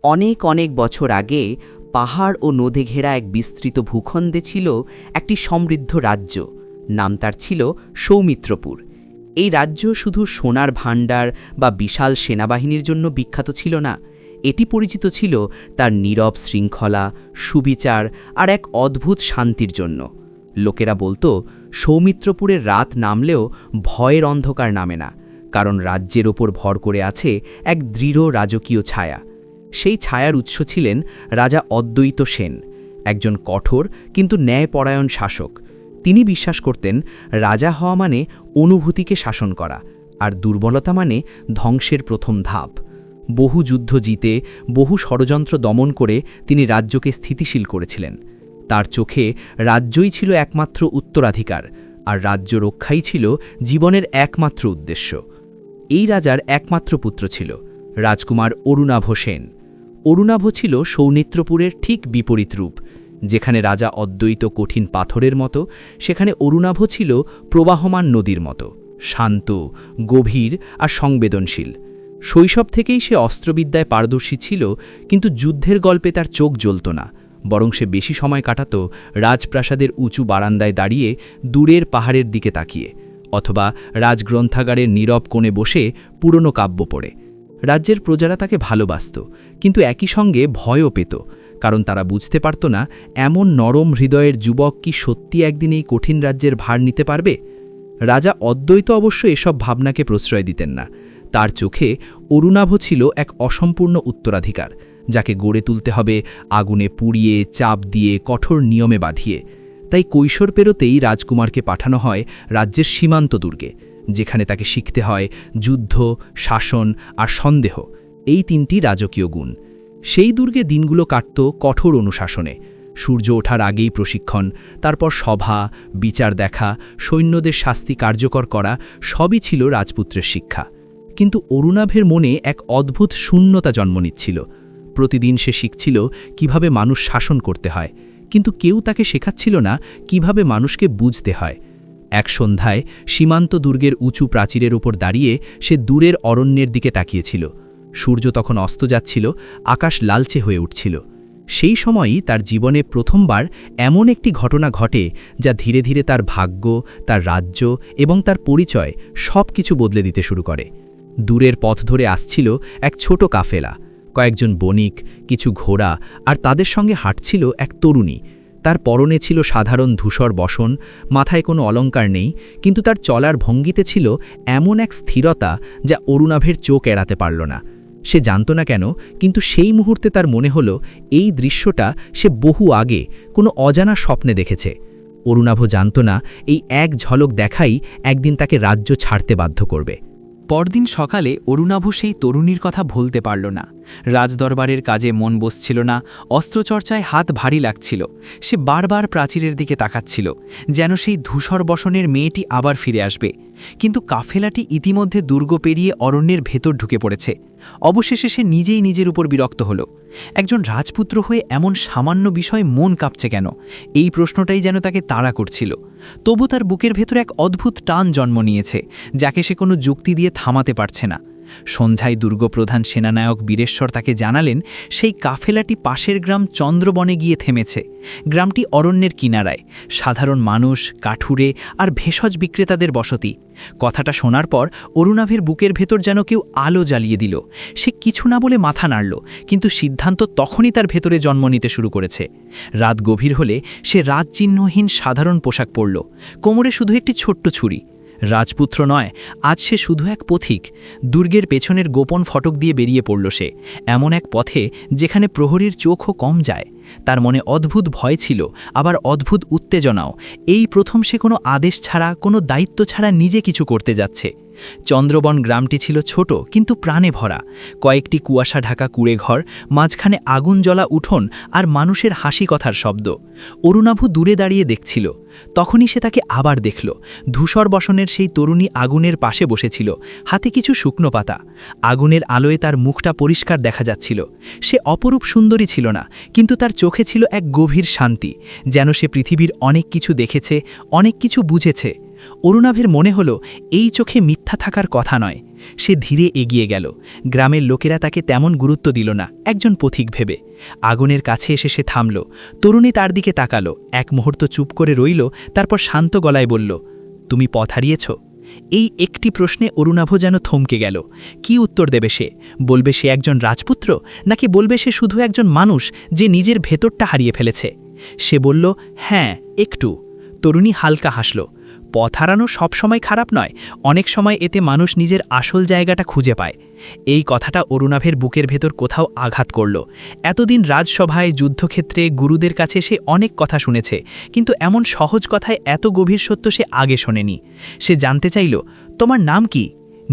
অনেক অনেক বছর আগে পাহাড় ও নদে ঘেরা এক বিস্তৃত ভূখণ্ডে ছিল একটি সমৃদ্ধ রাজ্য। নাম তার ছিল সৌমিত্রপুর। এই রাজ্য শুধু সোনার ভাণ্ডার বা বিশাল সেনাবাহিনীর জন্য বিখ্যাত ছিল না, এটি পরিচিত ছিল তার নীরব শৃঙ্খলা, সুবিচার আর এক অদ্ভুত শান্তির জন্য। লোকেরা বলতো সৌমিত্রপুরের রাত নামলেও ভয়ের অন্ধকার নামে না, কারণ রাজ্যের ওপর ভর করে আছে এক দৃঢ় রাজকীয় ছায়া। সেই ছায়ার উৎস ছিলেন রাজা অদ্বৈত সেন, একজন কঠোর কিন্তু ন্যায়পরায়ণ শাসক। তিনি বিশ্বাস করতেন রাজা হওয়া মানে অনুভূতিকে শাসন করা, আর দুর্বলতা মানে ধ্বংসের প্রথম ধাপ। বহু যুদ্ধ জিতে, বহু ষড়যন্ত্র দমন করে তিনি রাজ্যকে স্থিতিশীল করেছিলেন। তার চোখে রাজ্যই ছিল একমাত্র উত্তরাধিকার, আর রাজ্য রক্ষাই ছিল জীবনের একমাত্র উদ্দেশ্য। এই রাজার একমাত্র পুত্র ছিল রাজকুমার অরুণাভ সেন। অরুণাভ ছিল সৌমিত্রপুরের ঠিক বিপরীত রূপ। যেখানে রাজা অদ্বৈত কঠিন পাথরের মতো, সেখানে অরুণাভ ছিল প্রবাহমান নদীর মতো, শান্ত, গভীর আর সংবেদনশীল। শৈশব থেকেই সে অস্ত্রবিদ্যায় পারদর্শী ছিল, কিন্তু যুদ্ধের গল্পে তার চোখ জ্বলত না, বরং সে বেশি সময় কাটাত রাজপ্রাসাদের উঁচু বারান্দায় দাঁড়িয়ে দূরের পাহাড়ের দিকে তাকিয়ে, অথবা রাজগ্রন্থাগারের নীরব কোণে বসে পুরনো কাব্য পড়ে। রাজ্যের প্রজারা তাকে ভালোবাসত, কিন্তু একই সঙ্গে ভয়ও পেত, কারণ তারা বুঝতে পারত না এমন নরম হৃদয়ের যুবক কি সত্যি একদিন এই কঠিন রাজ্যের ভার নিতে পারবে। রাজা অদ্বৈত অবশ্য এসব ভাবনাকে প্রশ্রয় দিতেন না। তার চোখে অরুণাভ ছিল এক অসম্পূর্ণ উত্তরাধিকার, যাকে গড়ে তুলতে হবে আগুনে পুড়িয়ে, চাপ দিয়ে, কঠোর নিয়মে বাঁধিয়ে। তাই কৈশোর পেরোতেই রাজকুমারকে পাঠানো হয় রাজ্যের সীমান্ত দুর্গে, যেখানে তাকে শিখতে হয় যুদ্ধ, শাসন আর সন্দেহ, এই তিনটি রাজকীয় গুণ। সেই দুর্গে দিনগুলো কাটত কঠোর অনুশাসনে। সূর্য ওঠার আগেই প্রশিক্ষণ, তারপর সভা, বিচার দেখা, সৈন্যদের শাস্তি কার্যকর করা, সবই ছিল রাজপুত্রের শিক্ষা। কিন্তু অরুণাভের মনে এক অদ্ভুত শূন্যতা জন্ম নিচ্ছিল। প্রতিদিন সে শিখছিল কিভাবে মানুষ শাসন করতে হয়, কিন্তু কেউ তাকে শেখাচ্ছিল না কিভাবে মানুষকে বুঝতে হয়। এক সন্ধ্যায় সীমান্ত দুর্গের উঁচু প্রাচীরের উপর দাঁড়িয়ে সে দূরের অরণ্যের দিকে তাকিয়েছিল। সূর্য তখন অস্ত যাচ্ছিল, আকাশ লালচে হয়ে উঠছিল। সেই সময়ই তার জীবনে প্রথমবার এমন একটি ঘটনা ঘটে যা ধীরে ধীরে তার ভাগ্য, তার রাজ্য এবং তার পরিচয় সব কিছু বদলে দিতে শুরু করে। দূরের পথ ধরে আসছিল এক ছোট কাফেলা, কয়েকজন বণিক, কিছু ঘোড়া, আর তাদের সঙ্গে হাঁটছিল এক তরুণী। তার পরনে ছিল সাধারণ ধূসর বসন, মাথায় কোনো অলংকার নেই, কিন্তু তার চলার ভঙ্গিতে ছিল এমন এক স্থিরতা যা অরুণাভের চোখ এড়াতে পারল না। সে জানত না কেন, কিন্তু সেই মুহূর্তে তার মনে হলো এই দৃশ্যটা সে বহু আগে কোনো অজানা স্বপ্নে দেখেছে। অরুণাভ জানত না এই এক ঝলক দেখাই একদিন তাকে রাজ্য ছাড়তে বাধ্য করবে। পরদিন সকালে অরুণাভ সেই তরুণীর কথা ভুলতে পারল না। রাজদরবারের কাজে মন বসছিল না, অস্ত্রচর্চায় হাত ভারী লাগছিল। সে বারবার প্রাচীরের দিকে তাকাচ্ছিল, যেন সেই ধূসর বসনের মেয়েটি আবার ফিরে আসবে। কিন্তু কাফেলাটি ইতিমধ্যে দুর্গ পেরিয়ে অরণ্যের ভেতর ঢুকে পড়েছে। অবশেষে সে নিজেই নিজের উপর বিরক্ত হল। একজন রাজপুত্র হয়ে এমন সামান্য বিষয় মন কাঁপছে কেন, এই প্রশ্নটাই যেন তাকে তাড়া করছিল। তবু তার বুকের ভেতর এক অদ্ভুত টান জন্ম নিয়েছে, যাকে সে কোনো যুক্তি দিয়ে থামাতে পারছে না। সন্ধ্যায় দুর্গপ্রধান সেনানায়ক বীরেশ্বর তাকে জানালেন সেই কাফেলাটি পাশের গ্রাম চন্দ্রবনে গিয়ে থেমেছে। গ্রামটি অরণ্যের কিনারায়, সাধারণ মানুষ, কাঠুরে আর ভেষজ বিক্রেতাদের বসতি। কথাটা শোনার পর অরুণাভের বুকের ভেতর যেন কেউ আলো জ্বালিয়ে দিল। সে কিছু না বলে মাথা নাড়ল, কিন্তু সিদ্ধান্ত তখনই তার ভেতরে জন্ম নিতে শুরু করেছে। রাত গভীর হলে সে রাতচিহ্নহীন সাধারণ পোশাক পরল, কোমরে শুধু একটি ছোট্ট ছুরি। রাজপুত্র নয়, আজ সে শুধু এক পথিক। দুর্গের পেছনের গোপন ফটক দিয়ে বেরিয়ে পড়ল সে, এমন এক পথে যেখানে প্রহরীর চোখও কম যায়। তার মনে অদ্ভুত ভয় ছিল, আবার অদ্ভুত উত্তেজনাও। এই প্রথম সে কোনো আদেশ ছাড়া, কোনো দায়িত্ব ছাড়া নিজে কিছু করতে যাচ্ছে। চন্দ্রবন গ্রামটি ছিল ছোট কিন্তু প্রাণে ভরা। কয়েকটি কুয়াশা ঢাকা কুঁড়েঘর, মাঝখানে আগুন জ্বলা উঠোন আর মানুষের হাসি কথার শব্দ। অরুণাভ দূরে দাঁড়িয়ে দেখছিল। তখনই সে তাকে আবার দেখল। ধূসর বসনের সেই তরুণী আগুনের পাশে বসেছিল, হাতে কিছু শুকনো পাতা। আগুনের আলোয় তার মুখটা পরিষ্কার দেখা যাচ্ছিল। সে অপরূপ সুন্দরী ছিল না, কিন্তু তার চোখে ছিল এক গভীর শান্তি, যেন সে পৃথিবীর অনেক কিছু দেখেছে, অনেক কিছু বুঝেছে। অরুণাভের মনে হলো এই চোখে মিথ্যা থাকার কথা নয়। সে ধীরে এগিয়ে গেল। গ্রামের লোকেরা তাকে তেমন গুরুত্ব দিল না, একজন পথিক ভেবে। আগুনের কাছে এসে সে থামল। তরুণী তার দিকে তাকালো, এক মুহূর্ত চুপ করে রইল, তারপর শান্ত গলায় বলল, তুমি পথ হারিয়েছ? এই একটি প্রশ্নে অরুণাভ যেন থমকে গেল। কি উত্তর দেবে সে? বলবে সে একজন রাজপুত্র, নাকি বলবে সে শুধু একজন মানুষ যে নিজের ভেতরটা হারিয়ে ফেলেছে? সে বলল, হ্যাঁ, একটু। তরুণী হালকা হাসল। পথ হারানো সবসময় খারাপ নয়, অনেক সময় এতে মানুষ নিজের আসল জায়গাটা খুঁজে পায়। এই কথাটা অরুণাভের বুকের ভেতর কোথাও আঘাত করল। এতদিন রাজসভায়, যুদ্ধক্ষেত্রে, গুরুদের কাছে সে অনেক কথা শুনেছে, কিন্তু এমন সহজ কথায় এত গভীর সত্য সে আগে শোনেনি। সে জানতে চাইল, তোমার নাম কি?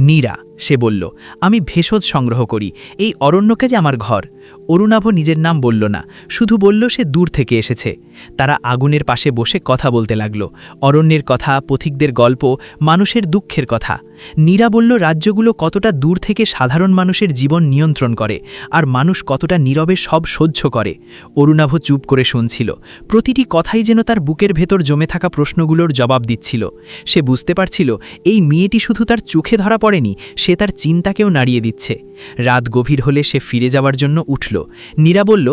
নীরা, সে বলল। আমি ভেষজ সংগ্রহ করি, এই অরণ্যকে যে আমার ঘর। অরুণাভ নিজের নাম বলল না, শুধু বলল সে দূর থেকে এসেছে। তারা আগুনের পাশে বসে কথা বলতে লাগল, অরণ্যের কথা, পথিকদের গল্প, মানুষের দুঃখের কথা। নীরা বলল রাজ্যগুলো কতটা দূর থেকে সাধারণ মানুষের জীবন নিয়ন্ত্রণ করে, আর মানুষ কতটা নীরবে সব সহ্য করে। অরুণাভ চুপ করে শুনছিল, প্রতিটি কথাই যেন তার বুকের ভেতর জমে থাকা প্রশ্নগুলোর জবাব দিচ্ছিল। সে বুঝতে পারছিল এই মেয়েটি শুধু তার চোখে ধরা পড়েনি, সে তার চিন্তাকেও নাড়িয়ে দিচ্ছে। রাত গভীর হলে সে ফিরে যাওয়ার জন্য উঠল। নীরা বলল,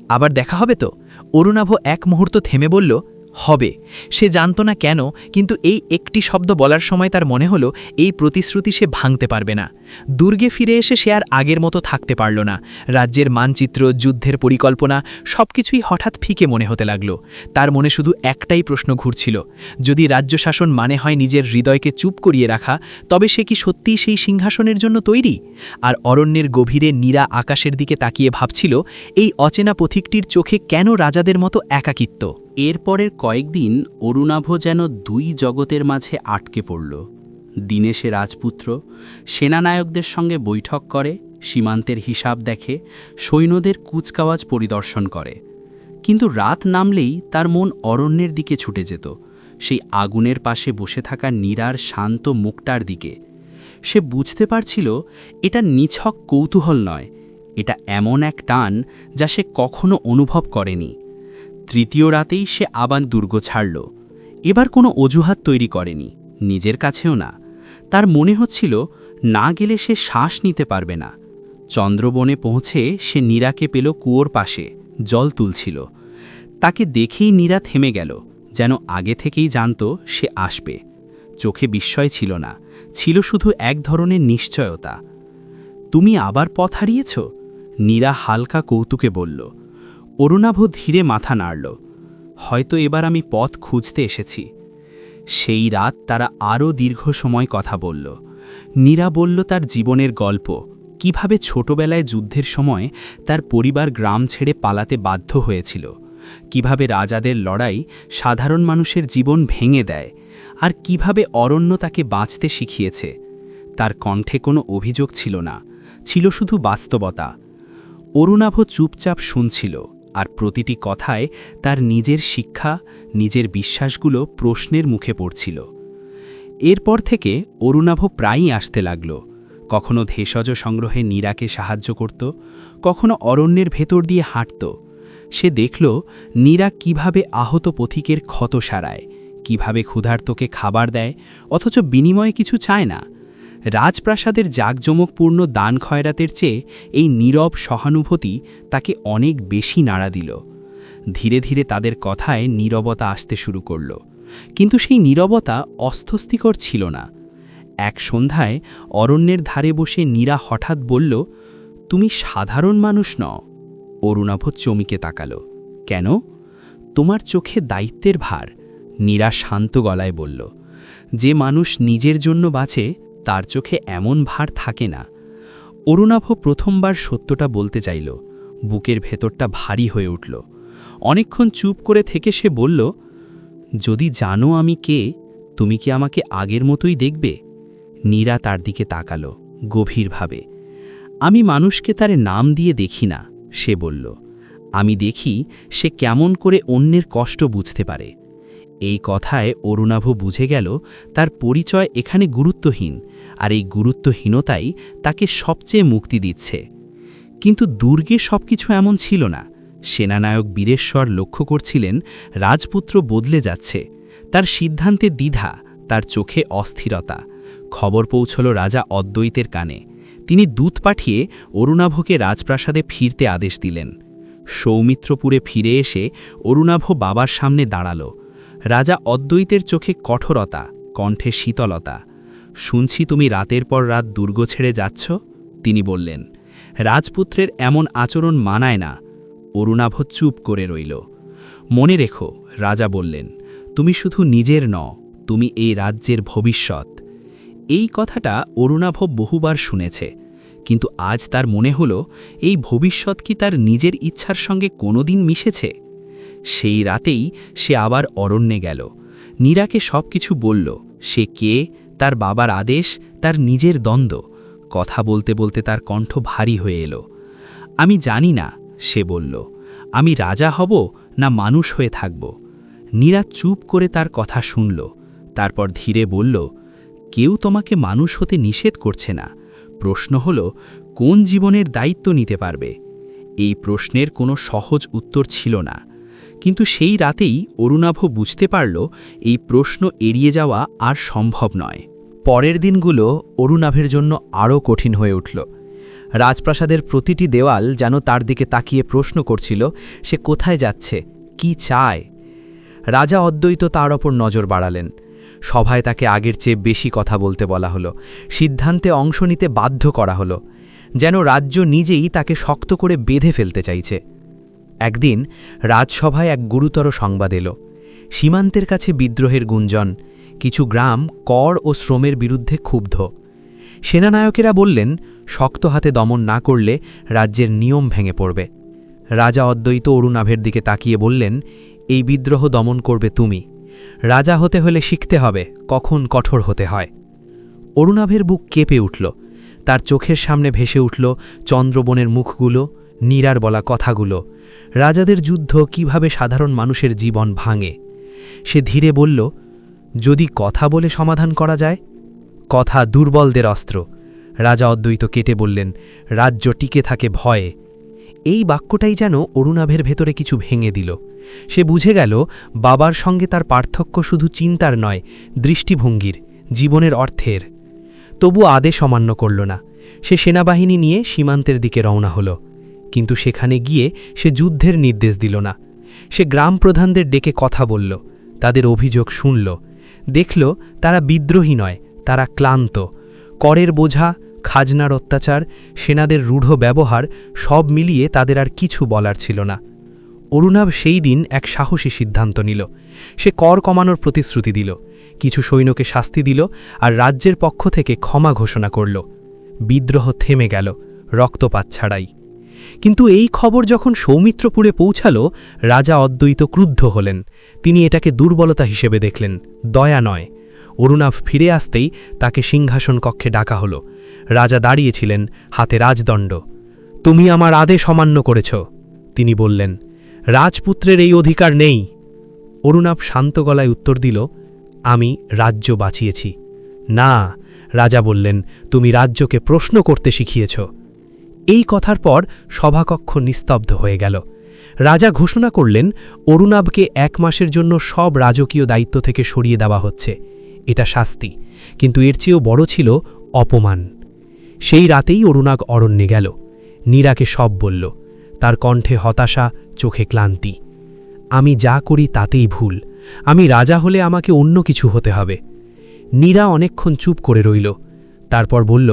আবার দেখা হবে তো? অরুণাভ এক মুহূর্ত থেমে বলল, হবে। সে জানত না কেন, কিন্তু এই একটি শব্দ বলার সময় তার মনে হলো এই প্রতিশ্রুতি সে ভাঙতে পারবে না। দুর্গে ফিরে এসে সে আর আগের মতো থাকতে পারল না। রাজ্যের মানচিত্র, যুদ্ধের পরিকল্পনা, সবকিছুই হঠাৎ ফিকে মনে হতে লাগল। তার মনে শুধু একটাই প্রশ্ন ঘুরছিল, যদি রাজ্য শাসন মানে হয় নিজের হৃদয়কে চুপ করিয়ে রাখা, তবে সে কি সত্যিই সেই সিংহাসনের জন্য তৈরি? আর অরণ্যের গভীরে নীরা আকাশের দিকে তাকিয়ে ভাবছিল, এই অচেনা পথিকটির চোখে কেন রাজাদের মতো একাকিত্ব? এরপরের কয়েকদিন অরুণাভ যেন দুই জগতের মাঝে আটকে পড়ল। দিনে সে রাজপুত্র, সেনানায়কদের সঙ্গে বৈঠক করে, সীমান্তের হিসাব দেখে, সৈন্যদের কুচকাওয়াজ পরিদর্শন করে। কিন্তু রাত নামলেই তার মন অরণ্যের দিকে ছুটে যেত, সেই আগুনের পাশে বসে থাকা নীরার শান্ত মুখটার দিকে। সে বুঝতে পারছিল এটা নিছক কৌতূহল নয়, এটা এমন এক টান যা সে কখনো অনুভব করেনি। তৃতীয় রাতেই সে আবার দুর্গ ছাড়ল। এবার কোনো অজুহাত তৈরি করেনি, নিজের কাছেও না। তার মনে হচ্ছিল না গেলে সে শ্বাস নিতে পারবে না। চন্দ্রবনে পৌঁছে সে নীরাকে পেল কুয়োর পাশে, জল তুলছিল। তাকে দেখেই নীরা থেমে গেল, যেন আগে থেকেই জানত সে আসবে। চোখে বিস্ময় ছিল না, ছিল শুধু এক ধরনের নিশ্চয়তা। তুমি আবার পথ হারিয়েছ? নীরা হালকা কৌতুকে বলল। অরুণাভ ধীরে মাথা নাড়ল। হয়তো এবার আমি পথ খুঁজতে এসেছি। সেই রাত তারা আরও দীর্ঘ সময় কথা বলল। নীরা বলল তার জীবনের গল্প, কিভাবে ছোটবেলায় যুদ্ধের সময় তার পরিবার গ্রাম ছেড়ে পালাতে বাধ্য হয়েছিল, কিভাবে রাজাদের লড়াই সাধারণ মানুষের জীবন ভেঙে দেয়, আর কিভাবে অরণ্য তাকে বাঁচতে শিখিয়েছে। তার কণ্ঠে কোনো অভিযোগ ছিল না, ছিল শুধু বাস্তবতা। অরুণাভ চুপচাপ শুনছিল, আর প্রতিটি কথায় তার নিজের শিক্ষা, নিজের বিশ্বাসগুলো প্রশ্নের মুখে পড়ছিল। এরপর থেকে অরুণাভ প্রায়ই আসতে লাগল। কখনো ভেষজ সংগ্রহে নীরাকে সাহায্য করত, কখনো অরণ্যের ভেতর দিয়ে হাঁটত। সে দেখল নীরা কিভাবে আহত পথিকের ক্ষত সারায়, কিভাবে ক্ষুধার্তকে খাবার দেয়, অথচ বিনিময়ে কিছু চায় না। রাজপ্রাসাদের জাঁকজমকপূর্ণ দান খয়রাতের চেয়ে এই নীরব সহানুভূতি তাকে অনেক বেশি নাড়া দিল। ধীরে ধীরে তাদের কথায় নীরবতা আসতে শুরু করল, কিন্তু সেই নীরবতা অস্বস্তিকর ছিল না। এক সন্ধ্যায় অরণ্যের ধারে বসে নীরা হঠাৎ বলল, তুমি সাধারণ মানুষ নও। অরুণাভ চমকে তাকাল। কেন? তোমার চোখে দায়িত্বের ভার। নীরা শান্ত গলায় বলল, যে মানুষ নিজের জন্য বাঁচে তার চোখে এমন ভার থাকে না। অরুণাভ প্রথমবার সত্যটা বলতে চাইল, বুকের ভেতরটা ভারী হয়ে উঠল। অনেকক্ষণ চুপ করে থেকে সে বলল, যদি জানো আমি কে, তুমি কি আমাকে আগের মতোই দেখবে? নীরা তার দিকে তাকালো গভীরভাবে। আমি মানুষকে তার নাম দিয়ে দেখি না, সে বলল। আমি দেখি সে কেমন করে অন্যের কষ্ট বুঝতে পারে। এই কথায় অরুণাভ বুঝে গেল তার পরিচয় এখানে গুরুত্বহীন, আর এই গুরুত্বহীনতাই তাকে সবচেয়ে মুক্তি দিচ্ছে। কিন্তু দুর্গে সবকিছু এমন ছিল না। সেনানায়ক বীরেশ্বর লক্ষ্য করছিলেন রাজপুত্র বদলে যাচ্ছে, তার সিদ্ধান্তে দ্বিধা, তার চোখে অস্থিরতা। খবর পৌঁছল রাজা অদ্বৈতের কানে। তিনি দূত পাঠিয়ে অরুণাভকে রাজপ্রাসাদে ফিরতে আদেশ দিলেন। সৌমিত্রপুরে ফিরে এসে অরুণাভ বাবার সামনে দাঁড়াল। রাজা অদ্বৈতের চোখে কঠোরতা, কণ্ঠে শীতলতা। শুনছি তুমি রাতের পর রাত দুর্গ ছেড়ে যাচ্ছ, তিনি বললেন। রাজপুত্রের এমন আচরণ মানায় না। অরুণাভ চুপ করে রইল। মনে রেখো, রাজা বললেন, তুমি শুধু নিজের নও, তুমি এই রাজ্যের ভবিষ্যৎ। এই কথাটা অরুণাভ বহুবার শুনেছে, কিন্তু আজ তার মনে হল এই ভবিষ্যৎ কি তার নিজের ইচ্ছার সঙ্গে কোনোদিন মিশেছে। সেই রাতেই সে আবার অরণ্যে গেল। নীরাকে সব কিছু বলল। সে কে, তার বাবার আদেশ, তার নিজের দ্বন্দ্ব। কথা বলতে বলতে তার কণ্ঠ ভারী হয়ে এলো। আমি জানি না, সে বলল, আমি রাজা হব না মানুষ হয়ে থাকব। নীরা চুপ করে তার কথা শুনল। তারপর ধীরে বলল, কেউ তোমাকে মানুষ হতে নিষেধ করছে না। প্রশ্ন হল, কোন জীবনের দায়িত্ব নিতে পারবে? এই প্রশ্নের কোনো সহজ উত্তর ছিল না, কিন্তু সেই রাতেই অরুণাভ বুঝতে পারল এই প্রশ্ন এড়িয়ে যাওয়া আর সম্ভব নয়। পরের দিনগুলো অরুণাভের জন্য আরও কঠিন হয়ে উঠল। রাজপ্রাসাদের প্রতিটি দেওয়াল যেন তার দিকে তাকিয়ে প্রশ্ন করছিল, সে কোথায় যাচ্ছে, কি চায়। রাজা অদ্বৈত তার ওপর নজর বাড়ালেন। সভায় তাকে আগের চেয়ে বেশি কথা বলতে বলা হলো, সিদ্ধান্তে অংশ নিতে বাধ্য করা হলো, যেন রাজ্য নিজেই তাকে শক্ত করে বেঁধে ফেলতে চাইছে। একদিন রাজসভায় এক গুরুতর সংবাদ এলো। সীমান্তের কাছে বিদ্রোহের গুঞ্জন, কিছু গ্রাম কর ও শ্রমের বিরুদ্ধে ক্ষুব্ধ। সেনানায়কেরা বললেন, শক্ত হাতে দমন না করলে রাজ্যের নিয়ম ভেঙে পড়বে। রাজা অদ্বৈত অরুণাভের দিকে তাকিয়ে বললেন, এই বিদ্রোহ দমন করবে তুমি। রাজা হতে হলে শিখতে হবে কখন কঠোর হতে হয়। অরুণাভের বুক কেঁপে উঠল। তার চোখের সামনে ভেসে উঠল চন্দ্রবনের মুখগুলো, নীরার বলা কথাগুলো, রাজাদের যুদ্ধ কিভাবে সাধারণ মানুষের জীবন ভাঙে। সে ধীরে বলল, যদি কথা বলে সমাধান করা যায়। কথা দুর্বলদের অস্ত্র। রাজা অদ্বৈত কেটে বললেন, রাজ্য টিকে থাকে ভয়ে। এই বাক্যটাই যেন অরুণাভের ভেতরে কিছু ভেঙে দিল। সে বুঝে গেল বাবার সঙ্গে তার পার্থক্য শুধু চিন্তার নয়, দৃষ্টিভঙ্গির, জীবনের অর্থের। তবু আদেশ অমান্য করল না। সে সেনাবাহিনী নিয়ে সীমান্তের দিকে রওনা হল, কিন্তু সেখানে গিয়ে সে যুদ্ধের নির্দেশ দিল না। সে গ্রাম প্রধানদের ডেকে কথা বলল, তাদের অভিযোগ শুনল। দেখল তারা বিদ্রোহী নয়, তারা ক্লান্ত। করের বোঝা, খাজনার অত্যাচার, সেনাদের রূঢ় ব্যবহার সব মিলিয়ে তাদের আর কিছু বলার ছিল না। অরুণাভ সেই দিন এক সাহসী সিদ্ধান্ত নিল। সে কর কমানোর প্রতিশ্রুতি দিল, কিছু সৈন্যকে শাস্তি দিল, আর রাজ্যের পক্ষ থেকে ক্ষমা ঘোষণা করল। বিদ্রোহ থেমে গেল, রক্তপাত ছাড়াই। কিন্তু এই খবর যখন সৌমিত্রপুরে পৌঁছাল, রাজা অদ্বৈত ক্রুদ্ধ হলেন। তিনি এটাকে দুর্বলতা হিসেবে দেখলেন, দয়া নয়। অরুণাভ ফিরে আসতেই তাকে সিংহাসন কক্ষে ডাকা হল। রাজা দাঁড়িয়েছিলেন, হাতে রাজদণ্ড। তুমি আমার আদেশ অমান্য করেছ, তিনি বললেন। রাজপুত্রের এই অধিকার নেই। অরুণাভ শান্ত গলায় উত্তর দিল, আমি রাজ্য বাঁচিয়েছি। না, রাজা বললেন, তুমি রাজ্যকে প্রশ্ন করতে শিখিয়েছ। এই কথার পর সভাকক্ষ নিস্তব্ধ হয়ে গেল। রাজা ঘোষণা করলেন, অরুণাভকে 1 মাসের জন্য সব রাজকীয় দায়িত্ব থেকে সরিয়ে দেওয়া হচ্ছে। এটা শাস্তি, কিন্তু এর চেয়েও বড় ছিল অপমান। সেই রাতেই অরুণাভ অরণ্যে গেল। নীরাকে সব বলল। তার কণ্ঠে হতাশা, চোখে ক্লান্তি। আমি যা করি তাতেই ভুল। আমি রাজা হলে আমাকে অন্য কিছু হতে হবে। নীরা অনেকক্ষণ চুপ করে রইল। তারপর বলল,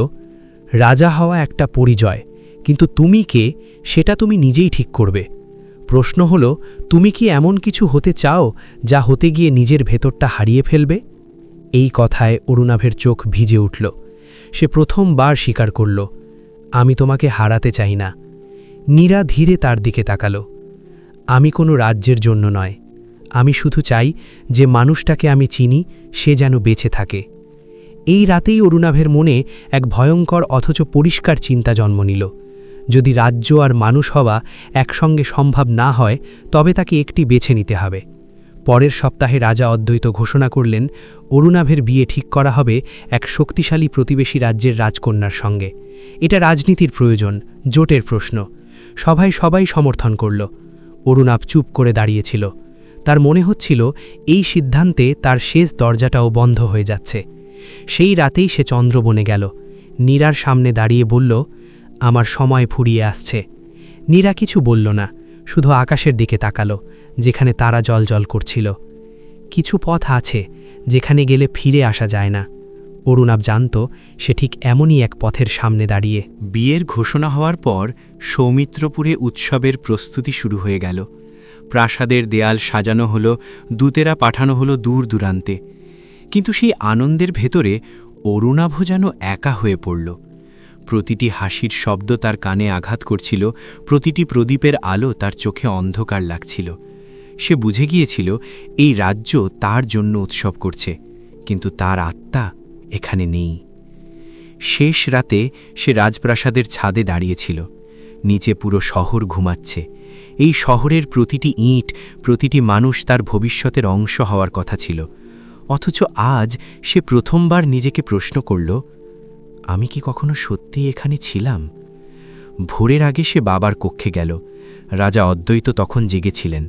রাজা হওয়া একটা পরিচয়, কিন্তু তুমি কে সেটা তুমি নিজেই ঠিক করবে। প্রশ্ন হল, তুমি কি এমন কিছু হতে চাও যা হতে গিয়ে নিজের ভেতরটা হারিয়ে ফেলবে? এই কথায় অরুণাভের চোখ ভিজে উঠল। সে প্রথমবার স্বীকার করল, আমি তোমাকে হারাতে চাই না। নীরা ধীরে তার দিকে তাকালো। আমি কোনো রাজ্যের জন্য নয়, আমি শুধু চাই যে মানুষটাকে আমি চিনি সে যেন বেঁচে থাকে। এই রাতেই অরুণাভের মনে এক ভয়ঙ্কর অথচ পরিষ্কার চিন্তা জন্ম নিল। যদি রাজ্য আর মানুষ হওয়া একসঙ্গে সম্ভব না হয়, তবে তাকে একটি বেছে নিতে হবে। পরের সপ্তাহে রাজা অদ্বৈত ঘোষণা করলেন, অরুণাভের বিয়ে ঠিক করা হবে এক শক্তিশালী প্রতিবেশী রাজ্যের রাজকন্যার সঙ্গে। এটা রাজনীতির প্রয়োজন, জোটের প্রশ্ন। সবাই সমর্থন করল। অরুণাভ চুপ করে দাঁড়িয়েছিল। তার মনে হচ্ছিল এই সিদ্ধান্তে তার শেষ দরজাটাও বন্ধ হয়ে যাচ্ছে। সেই রাতেই সে চন্দ্রবনে গেল। নীরার সামনে দাঁড়িয়ে বলল, আমার সময় ফুরিয়ে আসছে। নীরা কিছু বলল না, শুধু আকাশের দিকে তাকালো, যেখানে তারা জ্বলজ্বল করছিল। কিছু পথ আছে যেখানে গেলে ফিরে আসা যায় না। অরুণাভ জানত সে ঠিক এমনই এক পথের সামনে দাঁড়িয়ে। বিয়ের ঘোষণা হওয়ার পর সৌমিত্রপুরে উৎসবের প্রস্তুতি শুরু হয়ে গেল। প্রাসাদের দেয়াল সাজানো হলো, দূতেরা পাঠানো হলো দূর দূরান্তে। কিন্তু সেই আনন্দের ভেতরে অরুণাভ যেন একা হয়ে পড়ল। প্রতিটি হাসির শব্দ তার কানে আঘাত করছিল, প্রতিটি প্রদীপের আলো তার চোখে অন্ধকার লাগছিল। সে বুঝে গিয়েছিল এই রাজ্য তার জন্য উৎসব করছে, কিন্তু তার আত্মা এখানে নেই। শেষ রাতে সে রাজপ্রাসাদের ছাদে দাঁড়িয়েছিল। নিচে পুরো শহর ঘুমাচ্ছে। এই শহরের প্রতিটি ইঁট, প্রতিটি মানুষ তার ভবিষ্যতের অংশ হওয়ার কথা ছিল। অথচ আজ সে প্রথমবার নিজেকে প্রশ্ন করল, আমি কি কখনো সত্যিই এখানে ছিলাম? ভোরের আগে সে বাবার কক্ষে গেল। রাজা অদ্বৈত তখন জেগেছিলেন।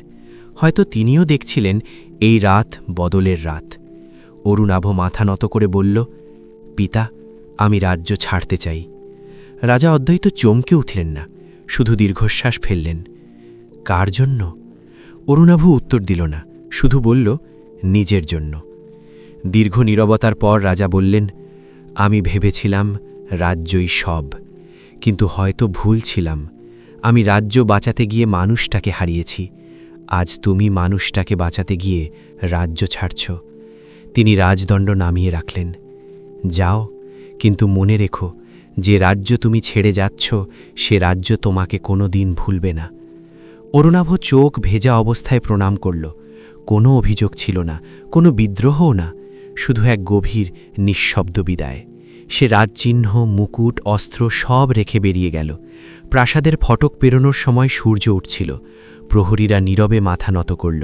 হয়তো তিনিও দেখছিলেন এই রাত বদলের রাত। অরুণাভ মাথা নত করে বলল, পিতা, আমি রাজ্য ছাড়তে চাই। রাজা অদ্বৈত চমকে উঠলেন না, শুধু দীর্ঘশ্বাস ফেললেন। কার জন্য? অরুণাভ উত্তর দিল না, শুধু বলল, নিজের জন্য। দীর্ঘ নীরবতার পর রাজা বললেন, আমি ভেবেছিলাম রাজ্যই সব, কিন্তু হয়তো ভুল ছিলাম। আমি রাজ্য বাঁচাতে গিয়ে মানুষটাকে হারিয়েছি। আজ তুমি মানুষটাকে বাঁচাতে গিয়ে রাজ্য ছাড়ছ। তিনি রাজদণ্ড নামিয়ে রাখলেন। যাও, কিন্তু মনে রেখো, যে রাজ্য তুমি ছেড়ে যাচ্ছ সে রাজ্য তোমাকে কোনো দিন ভুলবে না। অরুণাভ চোখ ভেজা অবস্থায় প্রণাম করল। কোনো অভিযোগ ছিল না, কোনো বিদ্রোহও না, শুধু এক গভীর নিঃশব্দ বিদায়। সে রাজচিহ্ন, মুকুট, অস্ত্র সব রেখে বেরিয়ে গেল। প্রাসাদের ফটক পেরোনোর সময় সূর্য উঠছিল। প্রহরীরা নীরবে মাথা নত করল।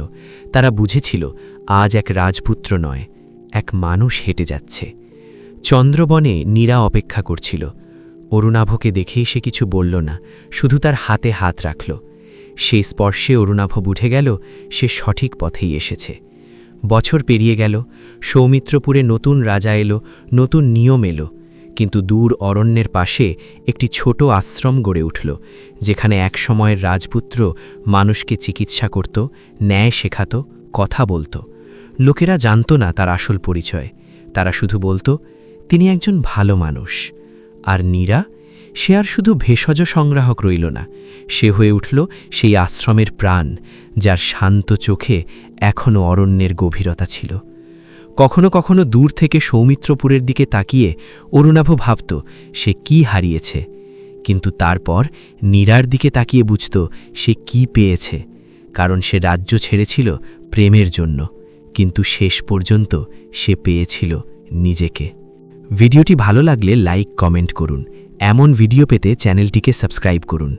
তারা বুঝেছিল আজ এক রাজপুত্র নয়, এক মানুষ হেঁটে যাচ্ছে। চন্দ্রবনে নীরা অপেক্ষা করছিল। অরুণাভকে দেখেই সে কিছু বলল না, শুধু তার হাতে হাত রাখল। সেই স্পর্শে অরুণাভ বুঝে গেল সে সঠিক পথেই এসেছে। বছর পেরিয়ে গেল। সৌমিত্রপুরে নতুন রাজা এলো, নতুন নিয়ম এলো। কিন্তু দূর অরণ্যের পাশে একটি ছোট আশ্রম গড়ে উঠল, যেখানে এক সময়ের রাজপুত্র মানুষকে চিকিৎসা করত, ন্যায় শেখাত, কথা বলত। লোকেরা জানত না তার আসল পরিচয়। তারা শুধু বলত, তিনি একজন ভালো মানুষ। আর নীরা, সে আর শুধু ভেষজ সংগ্রাহক রইল না, সে হয়ে উঠল সেই আশ্রমের প্রাণ, যার শান্ত চোখে এখনও অরণ্যের গভীরতা ছিল। কখনো কখনো দূর থেকে সৌমিত্রপুরের দিকে তাকিয়ে অরুণাভ ভাবত সে কি হারিয়েছে, কিন্তু তারপর নীরার দিকে তাকিয়ে বুঝত সে কি পেয়েছে। কারণ সে রাজ্য ছেড়েছিল প্রেমের জন্য, কিন্তু শেষ পর্যন্ত সে পেয়েছিল নিজেকে। ভিডিওটি ভালো লাগলে লাইক, কমেন্ট করুন। এমন ভিডিও পেতে চ্যানেলটিকে সাবস্ক্রাইব করুন।